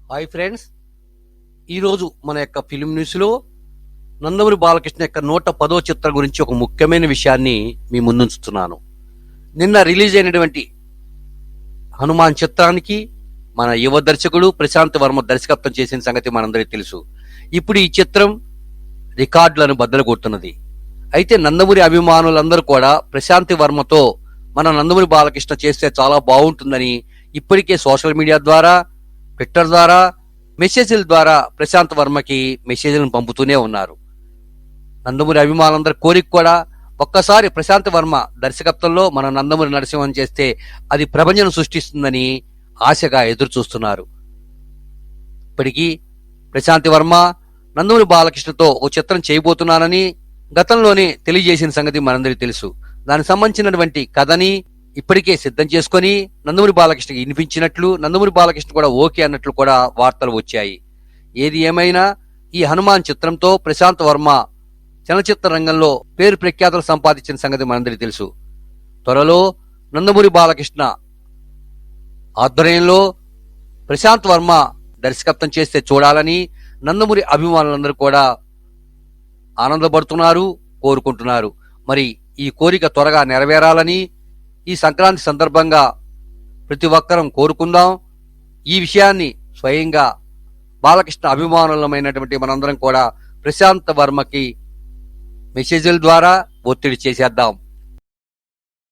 Hi friends, ఈరోజు మన యొక్క ఫిలిం న్యూస్లో నందమూరి బాలకృష్ణ యొక్క 110వ చిత్రం గురించి ఒక ముఖ్యమైన విషయాన్ని మీ ముందుంచుతున్నాను. నిన్న రిలీజ్ అయినటువంటి హనుమాన్ చిత్రానికి మన యువ దర్శకుడు ప్రశాంత్ వర్మ దర్శకత్వం చేసిన సంగతి మనందరికీ తెలుసు. ఇప్పుడు ఈ చిత్రం రికార్డులను బద్దలు కొడుతున్నది. అయితే నందమూరి అభిమానులందరూ కూడా ప్రశాంత్ వర్మతో మన నందమూరి బాలకృష్ణ చేస్తే చాలా బాగుంటుందని ఇప్పటికే సోషల్ మీడియా ద్వారా, ట్విట్టర్ ద్వారా, మెసేజ్ల ద్వారా ప్రశాంత్ వర్మకి మెసేజ్లను పంపుతూనే ఉన్నారు. నందమూరి అభిమానులందరి కోరిక కూడా ఒక్కసారి ప్రశాంత్ వర్మ దర్శకత్వంలో మన నందమూరి నరసింహన్ చేస్తే అది ప్రభంజనం సృష్టిస్తుందని ఆశగా ఎదురు చూస్తున్నారు. ఇప్పటికీ ప్రశాంత్ వర్మ నందమూరి బాలకృష్ణతో ఒక చిత్రం చేయబోతున్నానని గతంలోనే తెలియజేసిన సంగతి మనందరికీ తెలుసు. దానికి సంబంధించినటువంటి కథని ఇప్పటికే సిద్ధం చేసుకుని నందమూరి బాలకృష్ణకి వినిపించినట్లు, నందమూరి బాలకృష్ణ కూడా ఓకే అన్నట్లు కూడా వార్తలు వచ్చాయి. ఏది ఏమైనా ఈ హనుమాన్ చిత్రంతో ప్రశాంత్ వర్మ చలనచిత్ర రంగంలో పేరు ప్రఖ్యాతలు సంపాదించిన సంగతి మనందరికీ తెలుసు. త్వరలో నందమూరి బాలకృష్ణ ఆధ్వర్యంలో ప్రశాంత్ వర్మ దర్శకత్వం చేస్తే చూడాలని నందమూరి అభిమానులందరూ కూడా ఆనందపడుతున్నారు, కోరుకుంటున్నారు. మరి ఈ కోరిక త్వరగా నెరవేరాలని ఈ సంక్రాంతి సందర్భంగా ప్రతి ఒక్కరం కోరుకుందాం. ఈ విషయాన్ని స్వయంగా బాలకృష్ణ అభిమానులమైనటువంటి మనందరం కూడా ప్రశాంత్ వర్మకి మెసేజ్ల ద్వారా ఒత్తిడి చేసేద్దాం.